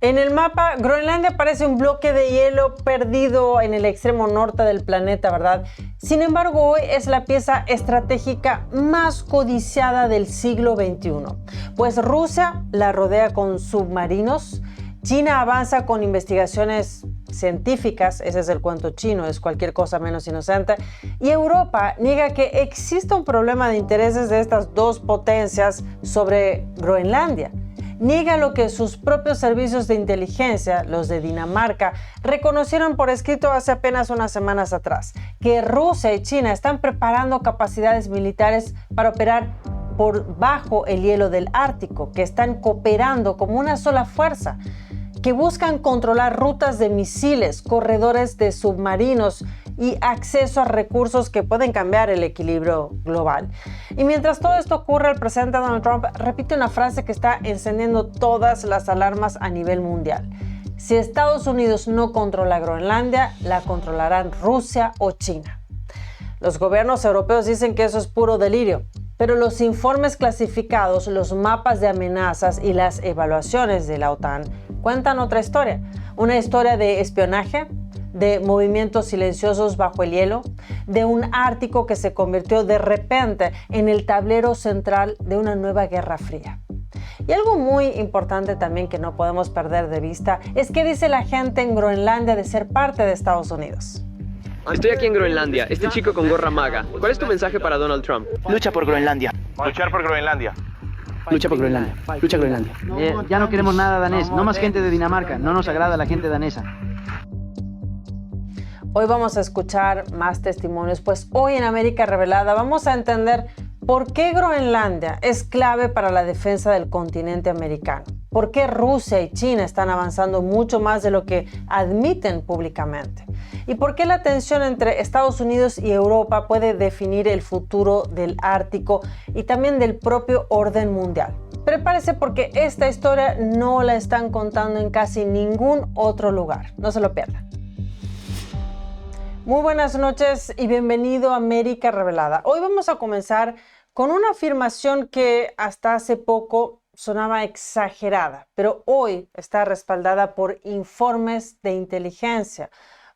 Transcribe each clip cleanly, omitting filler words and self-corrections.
En el mapa, Groenlandia parece un bloque de hielo perdido en el extremo norte del planeta, ¿verdad? Sin embargo, hoy es la pieza estratégica más codiciada del siglo XXI, pues Rusia la rodea con submarinos, China avanza con investigaciones científicas, ese es el cuento chino, es cualquier cosa menos inocente, y Europa niega que exista un problema de intereses de estas dos potencias sobre Groenlandia. Niega lo que sus propios servicios de inteligencia, los de Dinamarca, reconocieron por escrito hace apenas unas semanas atrás, que Rusia y China están preparando capacidades militares para operar por bajo el hielo del Ártico, que están cooperando como una sola fuerza, que buscan controlar rutas de misiles, corredores de submarinos y acceso a recursos que pueden cambiar el equilibrio global. Y mientras todo esto ocurre, el presidente Donald Trump repite una frase que está encendiendo todas las alarmas a nivel mundial. Si Estados Unidos no controla Groenlandia, la controlarán Rusia o China. Los gobiernos europeos dicen que eso es puro delirio, pero los informes clasificados, los mapas de amenazas y las evaluaciones de la OTAN cuentan otra historia. Una historia de espionaje, de movimientos silenciosos bajo el hielo, de un Ártico que se convirtió de repente en el tablero central de una nueva guerra fría. Y algo muy importante también que no podemos perder de vista es qué dice la gente en Groenlandia de ser parte de Estados Unidos. Estoy aquí en Groenlandia, este chico con gorra maga. ¿Cuál es tu mensaje para Donald Trump? Lucha por Groenlandia. Luchar por Groenlandia. Lucha por Groenlandia. Lucha Groenlandia. Ya no queremos nada danés, no más gente de Dinamarca, no nos agrada la gente danesa. Hoy vamos a escuchar más testimonios, pues hoy en América Revelada vamos a entender por qué Groenlandia es clave para la defensa del continente americano, por qué Rusia y China están avanzando mucho más de lo que admiten públicamente y por qué la tensión entre Estados Unidos y Europa puede definir el futuro del Ártico y también del propio orden mundial. Prepárese porque esta historia no la están contando en casi ningún otro lugar. No se lo pierdan. Muy buenas noches y bienvenido a América Revelada. Hoy vamos a comenzar con una afirmación que hasta hace poco sonaba exagerada, pero hoy está respaldada por informes de inteligencia,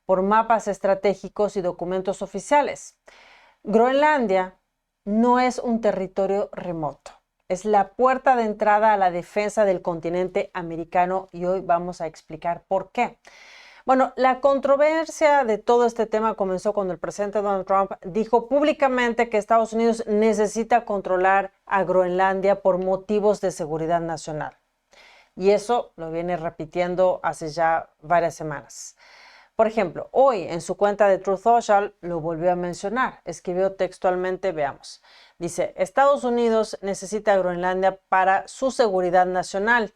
por mapas estratégicos y documentos oficiales. Groenlandia no es un territorio remoto, es la puerta de entrada a la defensa del continente americano y hoy vamos a explicar por qué. Bueno, la controversia de todo este tema comenzó cuando el presidente Donald Trump dijo públicamente que Estados Unidos necesita controlar a Groenlandia por motivos de seguridad nacional. Y eso lo viene repitiendo hace ya varias semanas. Por ejemplo, hoy en su cuenta de Truth Social lo volvió a mencionar. Escribió textualmente, veamos. Dice, Estados Unidos necesita a Groenlandia para su seguridad nacional.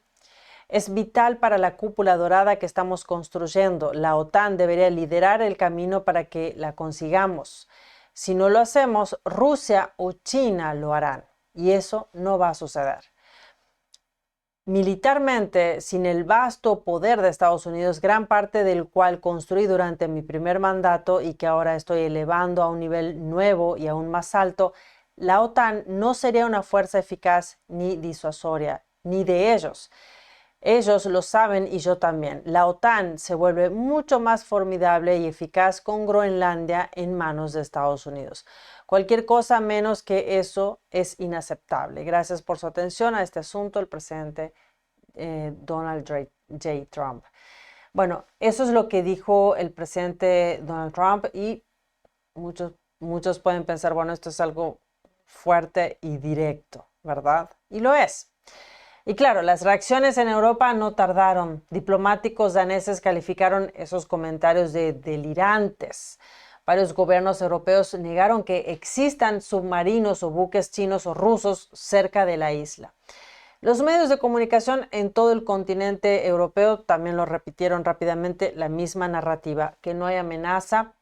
Es vital para la cúpula dorada que estamos construyendo. La OTAN debería liderar el camino para que la consigamos. Si no lo hacemos, Rusia o China lo harán. Y eso no va a suceder. Militarmente, sin el vasto poder de Estados Unidos, gran parte del cual construí durante mi primer mandato y que ahora estoy elevando a un nivel nuevo y aún más alto, la OTAN no sería una fuerza eficaz ni disuasoria, ni de ellos. Ellos lo saben y yo también. La OTAN se vuelve mucho más formidable y eficaz con Groenlandia en manos de Estados Unidos. Cualquier cosa menos que eso es inaceptable. Gracias por su atención a este asunto, el presidente Donald J. Trump. Bueno, eso es lo que dijo el presidente Donald Trump y muchos pueden pensar, bueno, esto es algo fuerte y directo, ¿verdad? Y lo es. Y claro, las reacciones en Europa no tardaron. Diplomáticos daneses calificaron esos comentarios de delirantes. Varios gobiernos europeos negaron que existan submarinos o buques chinos o rusos cerca de la isla. Los medios de comunicación en todo el continente europeo también lo repitieron rápidamente, la misma narrativa, que no hay amenaza,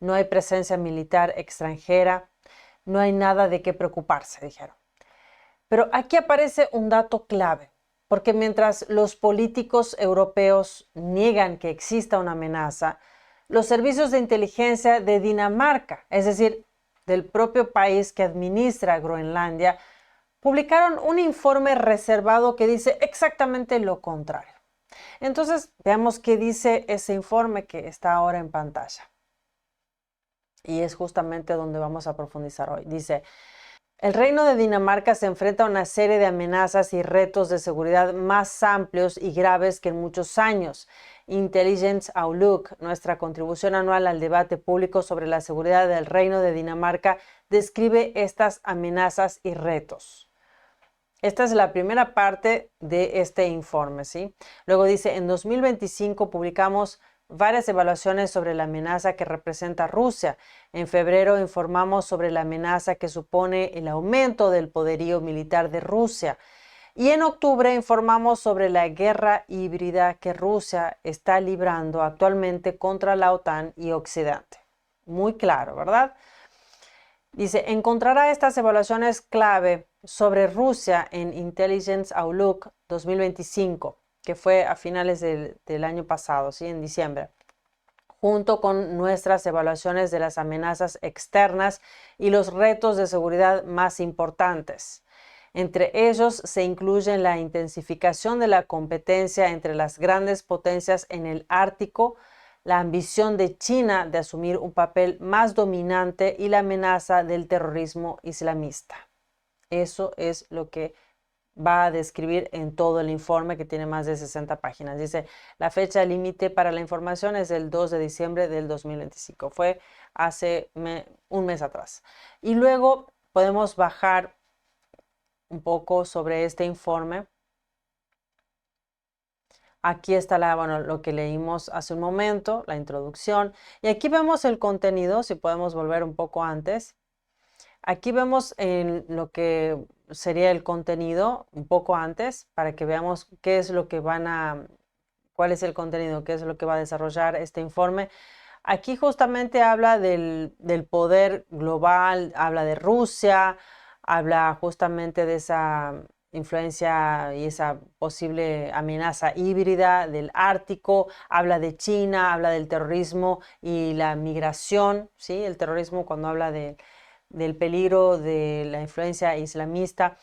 no hay presencia militar extranjera, no hay nada de qué preocuparse, dijeron. Pero aquí aparece un dato clave, porque mientras los políticos europeos niegan que exista una amenaza, los servicios de inteligencia de Dinamarca, es decir, del propio país que administra Groenlandia, publicaron un informe reservado que dice exactamente lo contrario. Entonces, veamos qué dice ese informe que está ahora en pantalla. Y es justamente donde vamos a profundizar hoy. Dice, el Reino de Dinamarca se enfrenta a una serie de amenazas y retos de seguridad más amplios y graves que en muchos años. Intelligence Outlook, nuestra contribución anual al debate público sobre la seguridad del Reino de Dinamarca, describe estas amenazas y retos. Esta es la primera parte de este informe, ¿sí? Luego dice, en 2025 publicamos varias evaluaciones sobre la amenaza que representa Rusia. En febrero informamos sobre la amenaza que supone el aumento del poderío militar de Rusia. Y en octubre informamos sobre la guerra híbrida que Rusia está librando actualmente contra la OTAN y Occidente. Muy claro, ¿verdad? Dice, encontrará estas evaluaciones clave sobre Rusia en Intelligence Outlook 2025, que fue a finales del año pasado, ¿sí? En diciembre, junto con nuestras evaluaciones de las amenazas externas y los retos de seguridad más importantes. Entre ellos se incluyen la intensificación de la competencia entre las grandes potencias en el Ártico, la ambición de China de asumir un papel más dominante y la amenaza del terrorismo islamista. Eso es lo que va a describir en todo el informe, que tiene más de 60 páginas. Dice, la fecha límite para la información es el 2 de diciembre del 2025. Fue hace un mes atrás. Y luego podemos bajar un poco sobre este informe. Aquí está lo que leímos hace un momento, la introducción. Y aquí vemos el contenido, si podemos volver un poco antes. Aquí vemos en lo que sería el contenido un poco antes, para que veamos qué es lo que cuál es el contenido, qué es lo que va a desarrollar este informe. Aquí justamente habla del poder global, habla de Rusia, habla justamente de esa influencia y esa posible amenaza híbrida del Ártico, habla de China, habla del terrorismo y la migración, ¿sí? El terrorismo cuando habla del peligro de la influencia islamista.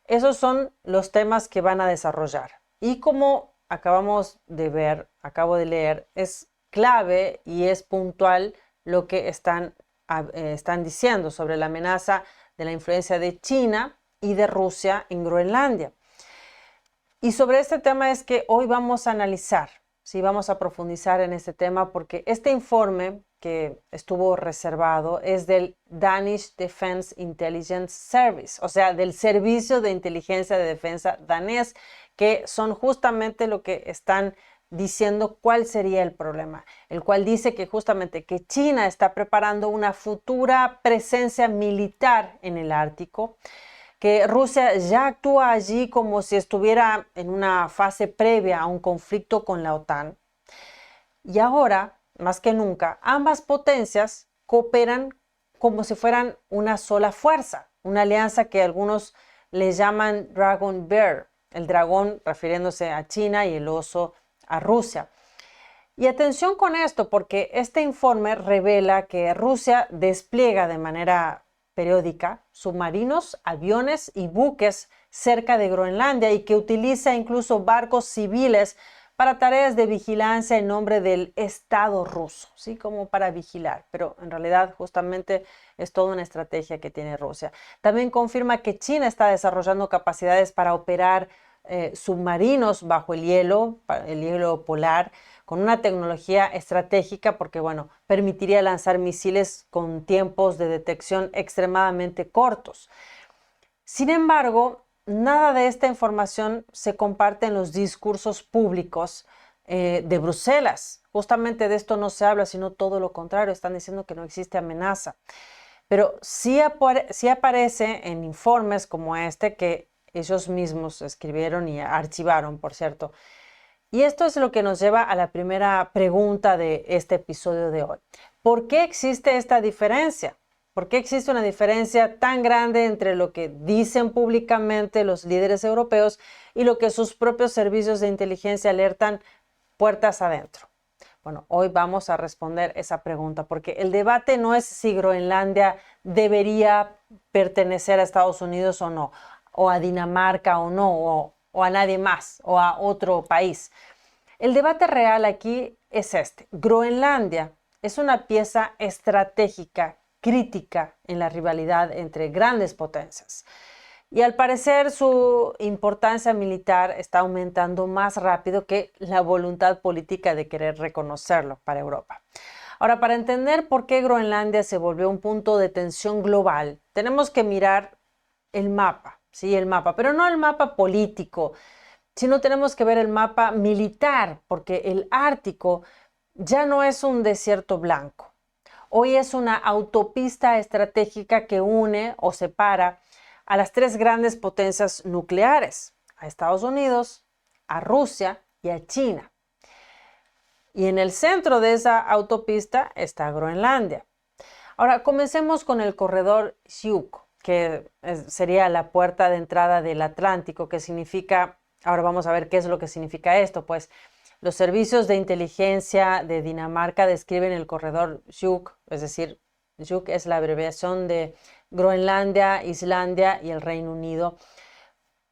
Esos son los temas que van a desarrollar. Y como acabo de leer, es clave y es puntual lo que están diciendo sobre la amenaza de la influencia de China y de Rusia en Groenlandia. Y sobre este tema es que hoy vamos a analizar, ¿sí? Vamos a profundizar en este tema porque este informe que estuvo reservado es del Danish Defense Intelligence Service, o sea, del Servicio de Inteligencia de Defensa danés, que son justamente lo que están diciendo cuál sería el problema, el cual dice que justamente que China está preparando una futura presencia militar en el Ártico, que Rusia ya actúa allí como si estuviera en una fase previa a un conflicto con la OTAN. Y ahora, más que nunca, ambas potencias cooperan como si fueran una sola fuerza, una alianza que algunos le llaman Dragon Bear, el dragón refiriéndose a China y el oso a Rusia. Y atención con esto, porque este informe revela que Rusia despliega de manera periódica submarinos, aviones y buques cerca de Groenlandia y que utiliza incluso barcos civiles para tareas de vigilancia en nombre del Estado ruso, ¿sí? Como para vigilar, pero en realidad justamente es toda una estrategia que tiene Rusia. También confirma que China está desarrollando capacidades para operar submarinos bajo el hielo polar, con una tecnología estratégica porque, bueno, permitiría lanzar misiles con tiempos de detección extremadamente cortos. Sin embargo, nada de esta información se comparte en los discursos públicos de Bruselas. Justamente de esto no se habla, sino todo lo contrario. Están diciendo que no existe amenaza. Pero sí aparece en informes como este que ellos mismos escribieron y archivaron, por cierto. Y esto es lo que nos lleva a la primera pregunta de este episodio de hoy. ¿Por qué existe esta diferencia? ¿Por qué existe una diferencia tan grande entre lo que dicen públicamente los líderes europeos y lo que sus propios servicios de inteligencia alertan puertas adentro? Bueno, hoy vamos a responder esa pregunta porque el debate no es si Groenlandia debería pertenecer a Estados Unidos o no, o a Dinamarca o no, o a nadie más, o a otro país. El debate real aquí es este. Groenlandia es una pieza estratégica, crítica en la rivalidad entre grandes potencias. Y al parecer su importancia militar está aumentando más rápido que la voluntad política de querer reconocerlo para Europa. Ahora, para entender por qué Groenlandia se volvió un punto de tensión global, tenemos que mirar el mapa, ¿sí? El mapa, pero no el mapa político, sino tenemos que ver el mapa militar, porque el Ártico ya no es un desierto blanco. Hoy es una autopista estratégica que une o separa a las tres grandes potencias nucleares, a Estados Unidos, a Rusia y a China. Y en el centro de esa autopista está Groenlandia. Ahora, comencemos con el corredor Syuk, que sería la puerta de entrada del Atlántico, que significa, ahora vamos a ver qué es lo que significa esto, pues los servicios de inteligencia de Dinamarca describen el corredor Syuk, es decir, Syuk es la abreviación de Groenlandia, Islandia y el Reino Unido.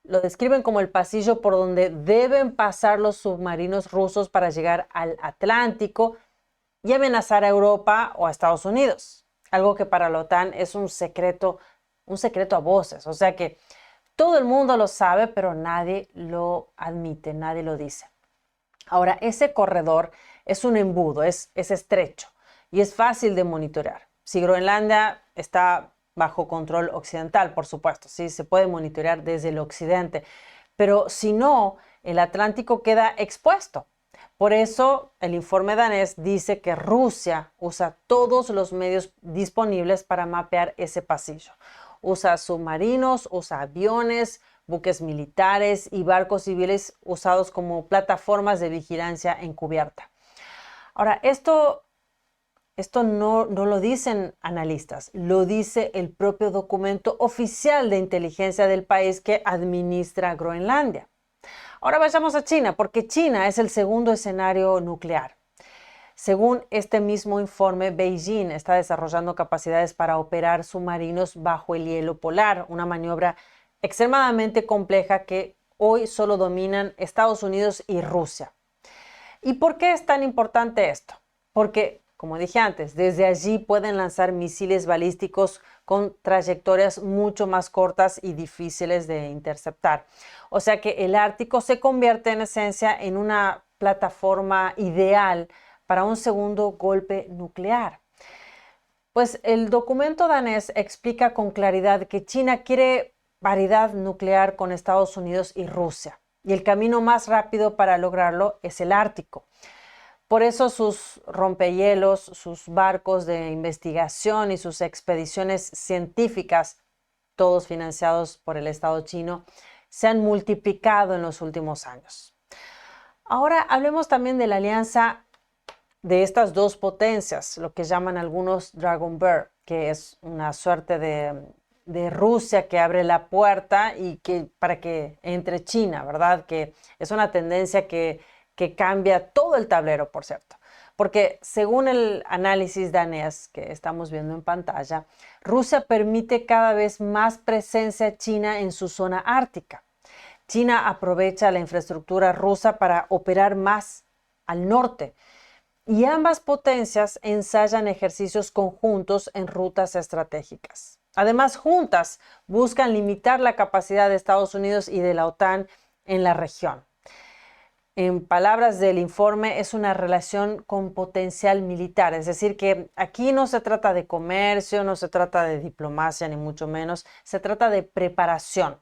Lo describen como el pasillo por donde deben pasar los submarinos rusos para llegar al Atlántico y amenazar a Europa o a Estados Unidos. Algo que para la OTAN es un secreto a voces. O sea que todo el mundo lo sabe, pero nadie lo admite, nadie lo dice. Ahora, ese corredor es un embudo, es estrecho y es fácil de monitorear. Si Groenlandia está bajo control occidental, por supuesto, sí, se puede monitorear desde el occidente, pero si no, el Atlántico queda expuesto. Por eso, el informe danés dice que Rusia usa todos los medios disponibles para mapear ese pasillo. Usa submarinos, usa aviones, buques militares y barcos civiles usados como plataformas de vigilancia encubierta. Ahora, esto no lo dicen analistas, lo dice el propio documento oficial de inteligencia del país que administra Groenlandia. Ahora vayamos a China, porque China es el segundo escenario nuclear. Según este mismo informe, Beijing está desarrollando capacidades para operar submarinos bajo el hielo polar, una maniobra extremadamente compleja que hoy solo dominan Estados Unidos y Rusia. ¿Y por qué es tan importante esto? Porque, como dije antes, desde allí pueden lanzar misiles balísticos con trayectorias mucho más cortas y difíciles de interceptar. O sea que el Ártico se convierte en esencia en una plataforma ideal para un segundo golpe nuclear. Pues el documento danés explica con claridad que China quiere paridad nuclear con Estados Unidos y Rusia, y el camino más rápido para lograrlo es el Ártico. Por eso sus rompehielos, sus barcos de investigación y sus expediciones científicas, todos financiados por el Estado chino, se han multiplicado en los últimos años. Ahora hablemos también de la alianza de estas dos potencias, lo que llaman algunos Dragon Bear, que es una suerte de Rusia que abre la puerta y para que entre China, ¿verdad? Que es una tendencia que cambia todo el tablero, por cierto. Porque según el análisis danés que estamos viendo en pantalla, Rusia permite cada vez más presencia china en su zona ártica. China aprovecha la infraestructura rusa para operar más al norte. Y ambas potencias ensayan ejercicios conjuntos en rutas estratégicas. Además, juntas buscan limitar la capacidad de Estados Unidos y de la OTAN en la región. En palabras del informe, es una relación con potencial militar, es decir, que aquí no se trata de comercio, no se trata de diplomacia, ni mucho menos, se trata de preparación.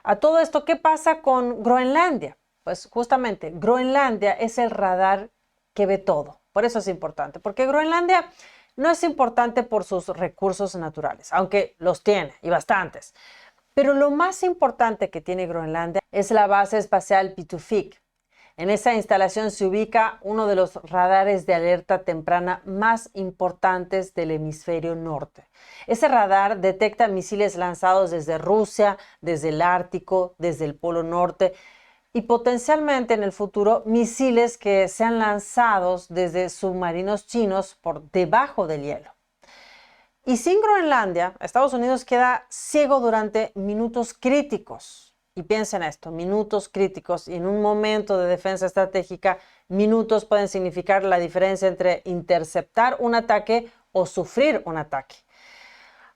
A todo esto, ¿qué pasa con Groenlandia? Pues justamente, Groenlandia es el radar que ve todo, por eso es importante, porque Groenlandia no es importante por sus recursos naturales, aunque los tiene, y bastantes. Pero lo más importante que tiene Groenlandia es la base espacial Pituffik. En esa instalación se ubica uno de los radares de alerta temprana más importantes del hemisferio norte. Ese radar detecta misiles lanzados desde Rusia, desde el Ártico, desde el Polo Norte y potencialmente en el futuro misiles que sean lanzados desde submarinos chinos por debajo del hielo. Y sin Groenlandia, Estados Unidos queda ciego durante minutos críticos. Y piensen esto, minutos críticos y en un momento de defensa estratégica, minutos pueden significar la diferencia entre interceptar un ataque o sufrir un ataque.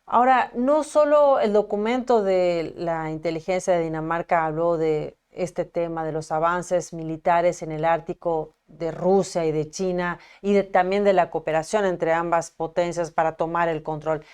Ahora, no solo el documento de la inteligencia de Dinamarca habló de este tema de los avances militares en el Ártico de Rusia y de China y también de la cooperación entre ambas potencias para tomar el control,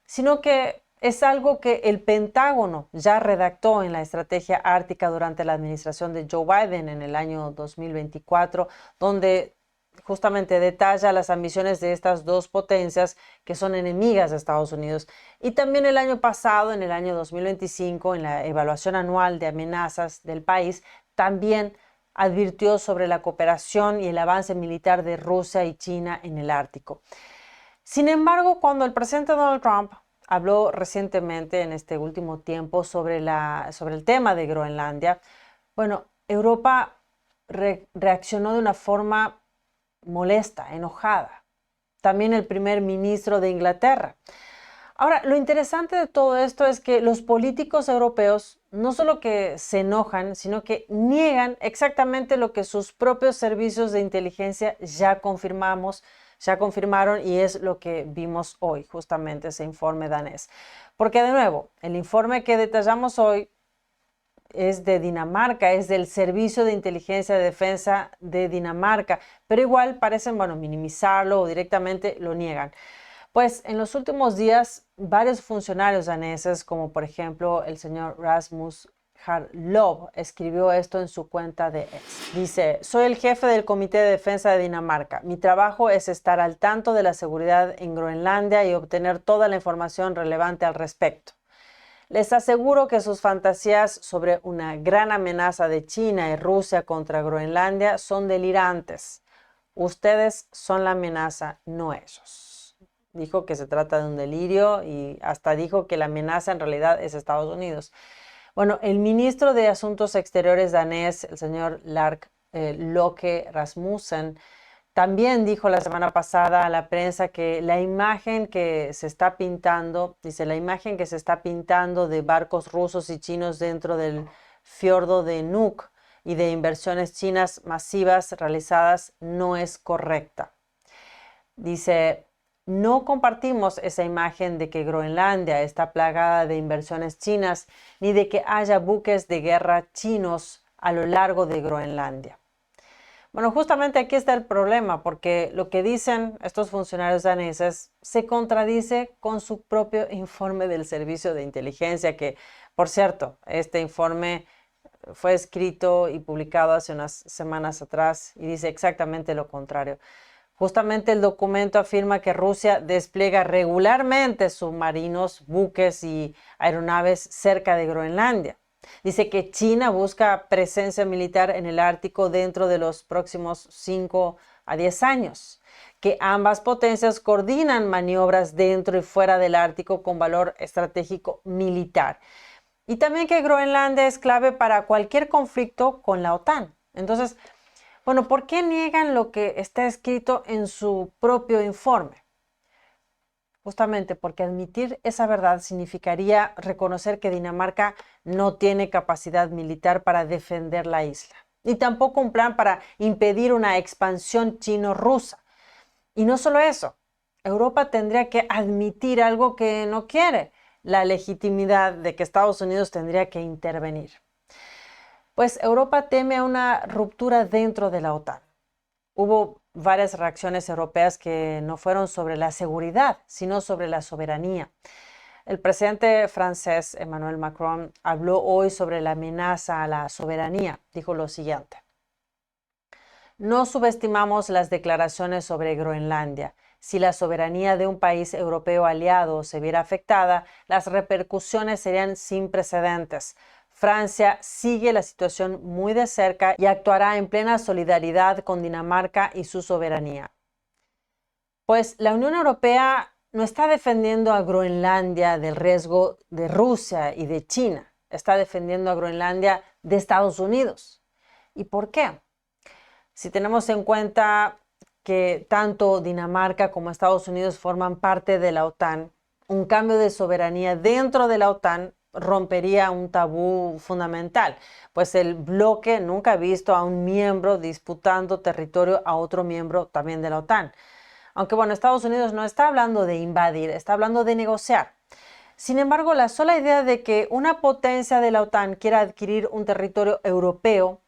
sino que es algo que el Pentágono ya redactó en la estrategia ártica durante la administración de Joe Biden en el año 2024, donde justamente detalla las ambiciones de estas dos potencias que son enemigas de Estados Unidos. Y también el año pasado, en el año 2025, en la evaluación anual de amenazas del país, también advirtió sobre la cooperación y el avance militar de Rusia y China en el Ártico. Sin embargo, cuando el presidente Donald Trump habló recientemente en este último tiempo sobre el tema de Groenlandia, bueno, Europa reaccionó de una forma molesta, enojada. También el primer ministro de Inglaterra. Ahora, lo interesante de todo esto es que los políticos europeos no solo que se enojan, sino que niegan exactamente lo que sus propios servicios de inteligencia ya confirmaron y es lo que vimos hoy, justamente ese informe danés. Porque de nuevo, el informe que detallamos hoy es de Dinamarca, es del Servicio de Inteligencia de Defensa de Dinamarca, pero igual parecen, minimizarlo o directamente lo niegan. Pues en los últimos días, varios funcionarios daneses, como por ejemplo el señor Rasmus Jarlov, escribió esto en su cuenta de X. Dice, soy el jefe del Comité de Defensa de Dinamarca. Mi trabajo es estar al tanto de la seguridad en Groenlandia y obtener toda la información relevante al respecto. Les aseguro que sus fantasías sobre una gran amenaza de China y Rusia contra Groenlandia son delirantes. Ustedes son la amenaza, no ellos. Dijo que se trata de un delirio y hasta dijo que la amenaza en realidad es Estados Unidos. Bueno, el ministro de Asuntos Exteriores danés, el señor Loke Rasmussen, también dijo la semana pasada a la prensa que la imagen que se está pintando, la imagen que se está pintando de barcos rusos y chinos dentro del fiordo de Nuuk y de inversiones chinas masivas realizadas no es correcta. Dice, no compartimos esa imagen de que Groenlandia está plagada de inversiones chinas ni de que haya buques de guerra chinos a lo largo de Groenlandia. Bueno, justamente aquí está el problema, porque lo que dicen estos funcionarios daneses se contradice con su propio informe del Servicio de Inteligencia, que, por cierto, este informe fue escrito y publicado hace unas semanas atrás y dice exactamente lo contrario. Justamente el documento afirma que Rusia despliega regularmente submarinos, buques y aeronaves cerca de Groenlandia. Dice que China busca presencia militar en el Ártico dentro de los próximos 5 a 10 años, que ambas potencias coordinan maniobras dentro y fuera del Ártico con valor estratégico militar. Y también que Groenlandia es clave para cualquier conflicto con la OTAN. Entonces, ¿por qué niegan lo que está escrito en su propio informe? Justamente porque admitir esa verdad significaría reconocer que Dinamarca no tiene capacidad militar para defender la isla, ni tampoco un plan para impedir una expansión chino-rusa. Y no solo eso, Europa tendría que admitir algo que no quiere, la legitimidad de que Estados Unidos tendría que intervenir. Pues Europa teme una ruptura dentro de la OTAN. Hubo varias reacciones europeas que no fueron sobre la seguridad, sino sobre la soberanía. El presidente francés Emmanuel Macron habló hoy sobre la amenaza a la soberanía. Dijo lo siguiente: no subestimamos las declaraciones sobre Groenlandia. Si la soberanía de un país europeo aliado se viera afectada, las repercusiones serían sin precedentes. Francia sigue la situación muy de cerca y actuará en plena solidaridad con Dinamarca y su soberanía. Pues la Unión Europea no está defendiendo a Groenlandia del riesgo de Rusia y de China. Está defendiendo a Groenlandia de Estados Unidos. ¿Y por qué? Si tenemos en cuenta que tanto Dinamarca como Estados Unidos forman parte de la OTAN, un cambio de soberanía dentro de la OTAN rompería un tabú fundamental, pues el bloque nunca ha visto a un miembro disputando territorio a otro miembro también de la OTAN. Aunque bueno, Estados Unidos no está hablando de invadir, está hablando de negociar. Sin embargo, la sola idea de que una potencia de la OTAN quiera adquirir un territorio europeo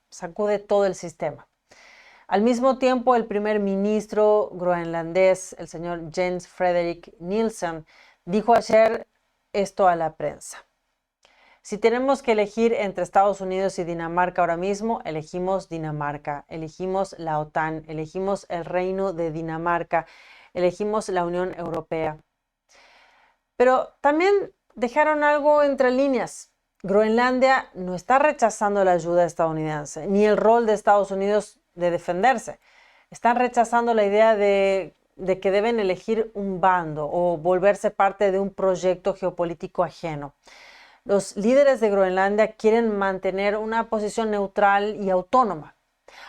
sacude todo el sistema. Al mismo tiempo, el primer ministro groenlandés, el señor Jens Frederik Nielsen, dijo ayer esto a la prensa. Si tenemos que elegir entre Estados Unidos y Dinamarca ahora mismo, elegimos Dinamarca, elegimos la OTAN, elegimos el Reino de Dinamarca, elegimos la Unión Europea. Pero también dejaron algo entre líneas. Groenlandia no está rechazando la ayuda estadounidense, ni el rol de Estados Unidos de defenderse. Están rechazando la idea de que deben elegir un bando o volverse parte de un proyecto geopolítico ajeno. Los líderes de Groenlandia quieren mantener una posición neutral y autónoma.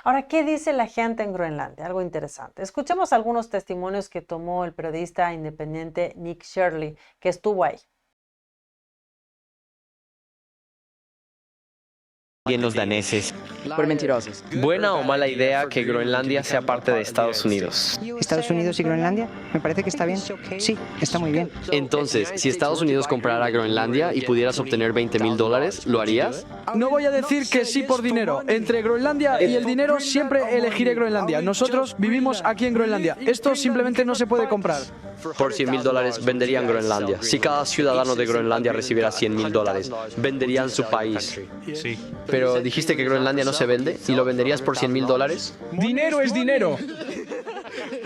Ahora, ¿qué dice la gente en Groenlandia? Algo interesante. Escuchemos algunos testimonios que tomó el periodista independiente Nick Shirley, que estuvo ahí. Bien los daneses. Por mentirosos. ¿Buena o mala idea que Groenlandia sea parte de Estados Unidos? ¿Estados Unidos y Groenlandia? Me parece que está bien. Sí, está muy bien. Entonces, si Estados Unidos comprara Groenlandia y pudieras obtener $20,000, ¿lo harías? No voy a decir que sí por dinero. Entre Groenlandia y el dinero siempre elegiré Groenlandia. Nosotros vivimos aquí en Groenlandia. Esto simplemente no se puede comprar. Por $100,000 venderían Groenlandia. Si cada ciudadano de Groenlandia recibiera $100,000, venderían su país. Sí. Pero dijiste que Groenlandia no se vende y lo venderías por $100,000. Dinero es dinero.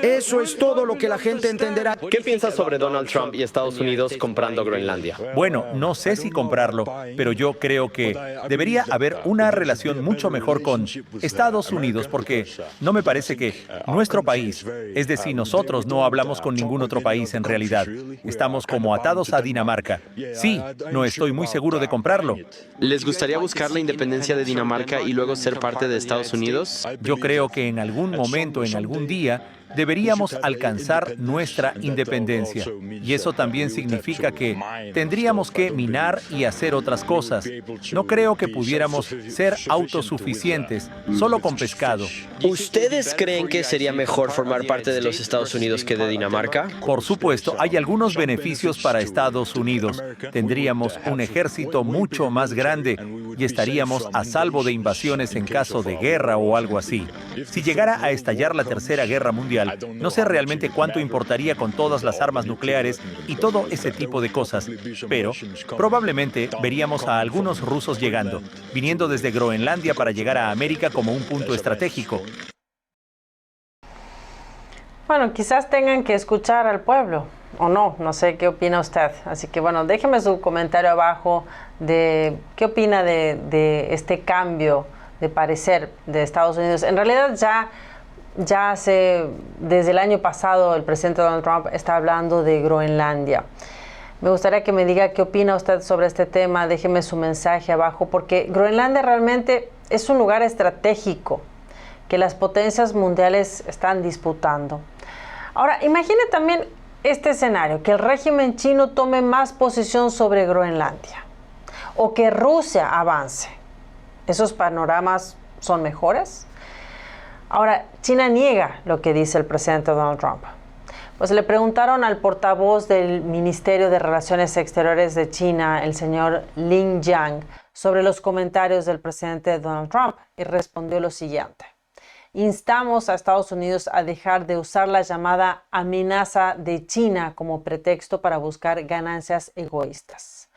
Eso es todo lo que la gente entenderá. ¿Qué piensas sobre Donald Trump y Estados Unidos comprando Groenlandia? Bueno, no sé si comprarlo, pero yo creo que debería haber una relación mucho mejor con Estados Unidos, porque no me parece que nuestro país, es decir, nosotros no hablamos con ningún otro país en realidad. Estamos como atados a Dinamarca. Sí, no estoy muy seguro de comprarlo. ¿Les gustaría buscar la independencia de Dinamarca y luego ser parte de Estados Unidos? Yo creo que en algún momento, en algún día, deberíamos alcanzar nuestra independencia. Y eso también significa que tendríamos que minar y hacer otras cosas. No creo que pudiéramos ser autosuficientes solo con pescado. ¿Ustedes creen que sería mejor formar parte de los Estados Unidos que de Dinamarca? Por supuesto, hay algunos beneficios para Estados Unidos. Tendríamos un ejército mucho más grande y estaríamos a salvo de invasiones en caso de guerra o algo así. Si llegara a estallar la Tercera Guerra Mundial, no sé realmente cuánto importaría con todas las armas nucleares y todo ese tipo de cosas, pero probablemente veríamos a algunos rusos llegando, viniendo desde Groenlandia para llegar a América como un punto estratégico. Bueno, quizás tengan que escuchar al pueblo, o no sé qué opina usted. Así que bueno, déjeme su comentario abajo de qué opina de este cambio de parecer de Estados Unidos. En realidad desde el año pasado el presidente Donald Trump está hablando de Groenlandia. Me gustaría que me diga qué opina usted sobre este tema. Déjeme su mensaje abajo, porque Groenlandia realmente es un lugar estratégico que las potencias mundiales están disputando. Ahora, imagine también este escenario, que el régimen chino tome más posición sobre Groenlandia o que Rusia avance. ¿Esos panoramas son mejores? Ahora, China niega lo que dice el presidente Donald Trump. Pues le preguntaron al portavoz del Ministerio de Relaciones Exteriores de China, el señor Lin Jiang, sobre los comentarios del presidente Donald Trump y respondió lo siguiente. Instamos a Estados Unidos a dejar de usar la llamada amenaza de China como pretexto para buscar ganancias egoístas.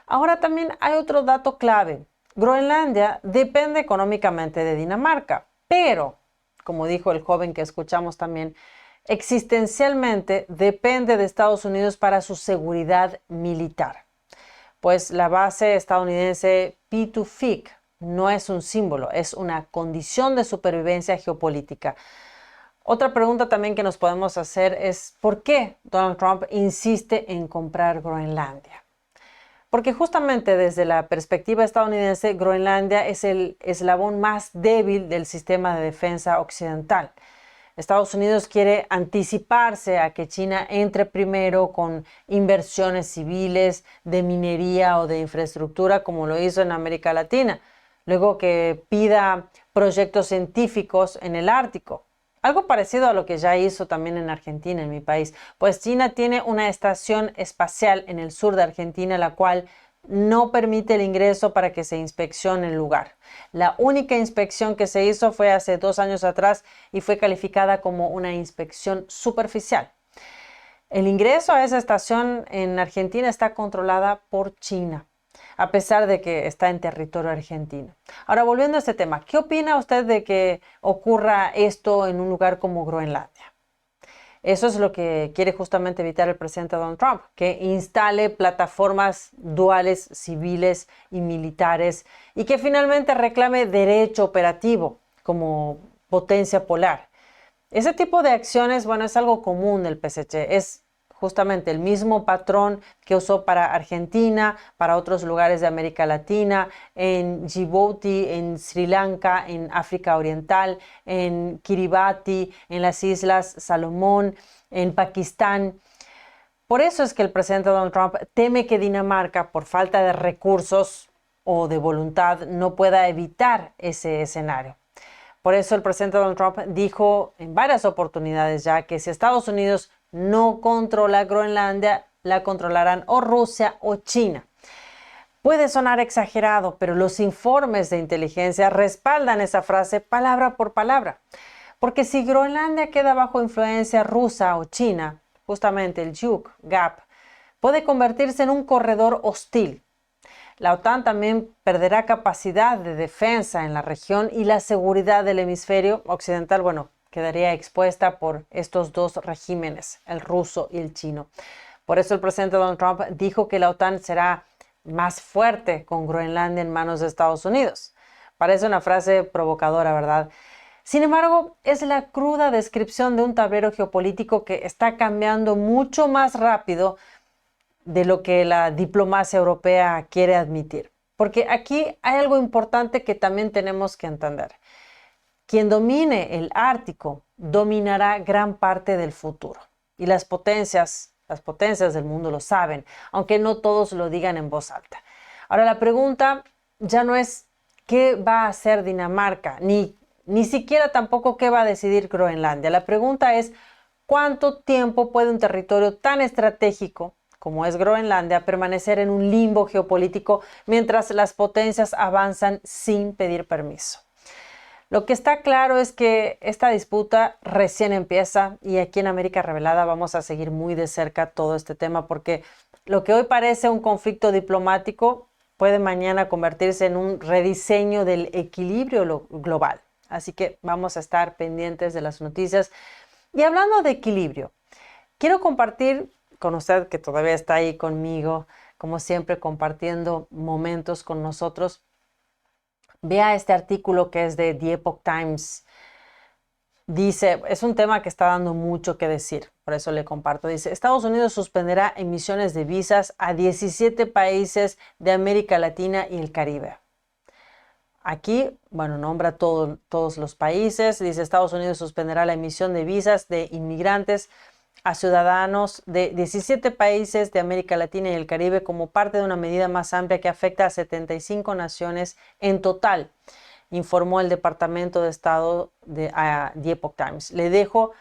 Ahora también hay otro dato clave. Groenlandia depende económicamente de Dinamarca, pero, como dijo el joven que escuchamos también, existencialmente depende de Estados Unidos para su seguridad militar. Pues la base estadounidense P2FIC no es un símbolo, es una condición de supervivencia geopolítica. Otra pregunta también que nos podemos hacer es ¿por qué Donald Trump insiste en comprar Groenlandia? Porque justamente desde la perspectiva estadounidense, Groenlandia es el eslabón más débil del sistema de defensa occidental. Estados Unidos quiere anticiparse a que China entre primero con inversiones civiles de minería o de infraestructura, como lo hizo en América Latina. Luego que pida proyectos científicos en el Ártico. Algo parecido a lo que ya hizo también en Argentina, en mi país. Pues China tiene una estación espacial en el sur de Argentina, la cual no permite el ingreso para que se inspeccione el lugar. La única inspección que se hizo fue hace 2 años atrás y fue calificada como una inspección superficial. El ingreso a esa estación en Argentina está controlada por China, a pesar de que está en territorio argentino. Ahora, volviendo a este tema, ¿qué opina usted de que ocurra esto en un lugar como Groenlandia? Eso es lo que quiere justamente evitar el presidente Donald Trump, que instale plataformas duales civiles y militares y que finalmente reclame derecho operativo como potencia polar. Ese tipo de acciones, bueno, es algo común del PSC, es justamente el mismo patrón que usó para Argentina, para otros lugares de América Latina, en Djibouti, en Sri Lanka, en África Oriental, en Kiribati, en las Islas Salomón, en Pakistán. Por eso es que el presidente Donald Trump teme que Dinamarca, por falta de recursos o de voluntad, no pueda evitar ese escenario. Por eso el presidente Donald Trump dijo en varias oportunidades ya que si Estados Unidos no controla Groenlandia, la controlarán o Rusia o China. Puede sonar exagerado, pero los informes de inteligencia respaldan esa frase palabra por palabra. Porque si Groenlandia queda bajo influencia rusa o china, justamente el Yuk Gap, puede convertirse en un corredor hostil. La OTAN también perderá capacidad de defensa en la región y la seguridad del hemisferio occidental, bueno, quedaría expuesta por estos dos regímenes, el ruso y el chino. Por eso el presidente Donald Trump dijo que la OTAN será más fuerte con Groenlandia en manos de Estados Unidos. Parece una frase provocadora, ¿verdad? Sin embargo, es la cruda descripción de un tablero geopolítico que está cambiando mucho más rápido de lo que la diplomacia europea quiere admitir. Porque aquí hay algo importante que también tenemos que entender. Quien domine el Ártico dominará gran parte del futuro. Y las potencias del mundo lo saben, aunque no todos lo digan en voz alta. Ahora la pregunta ya no es qué va a hacer Dinamarca, ni siquiera tampoco qué va a decidir Groenlandia. La pregunta es cuánto tiempo puede un territorio tan estratégico como es Groenlandia permanecer en un limbo geopolítico mientras las potencias avanzan sin pedir permiso. Lo que está claro es que esta disputa recién empieza y aquí en América Revelada vamos a seguir muy de cerca todo este tema porque lo que hoy parece un conflicto diplomático puede mañana convertirse en un rediseño del equilibrio global. Así que vamos a estar pendientes de las noticias. Y hablando de equilibrio, quiero compartir con usted que todavía está ahí conmigo, como siempre compartiendo momentos con nosotros. Vea este artículo que es de The Epoch Times. Dice, es un tema que está dando mucho que decir, por eso le comparto. Dice, Estados Unidos suspenderá emisiones de visas a 17 países de América Latina y el Caribe. Aquí, bueno, nombra todos los países. Dice, Estados Unidos suspenderá la emisión de visas de inmigrantes a ciudadanos de 17 países de América Latina y el Caribe como parte de una medida más amplia que afecta a 75 naciones en total, informó el Departamento de Estado de The Epoch Times. Le dejo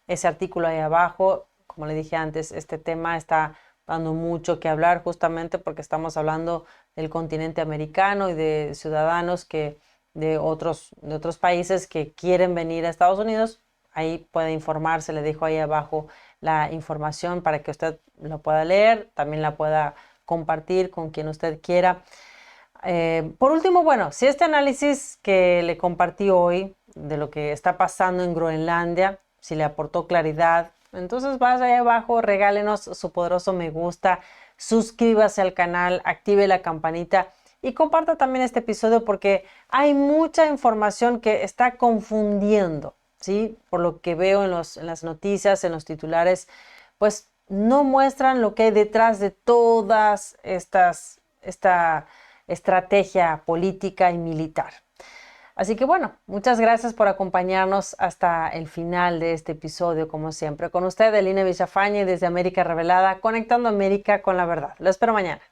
ese artículo ahí abajo. Como le dije antes, este tema está dando mucho que hablar justamente porque estamos hablando del continente americano y de ciudadanos de otros países que quieren venir a Estados Unidos. Ahí puede informarse, le dejo ahí abajo la información para que usted lo pueda leer, también la pueda compartir con quien usted quiera. Por último, bueno, si este análisis que le compartí hoy de lo que está pasando en Groenlandia, si le aportó claridad, entonces vaya ahí abajo, regálenos su poderoso me gusta, suscríbase al canal, active la campanita y comparta también este episodio porque hay mucha información que está confundiendo. ¿Sí? Por lo que veo en las noticias, en los titulares, pues no muestran lo que hay detrás de todas esta estrategia política y militar. Así que bueno, muchas gracias por acompañarnos hasta el final de este episodio, como siempre. Con usted, Eline Villafañe, desde América Revelada, conectando América con la verdad. Lo espero mañana.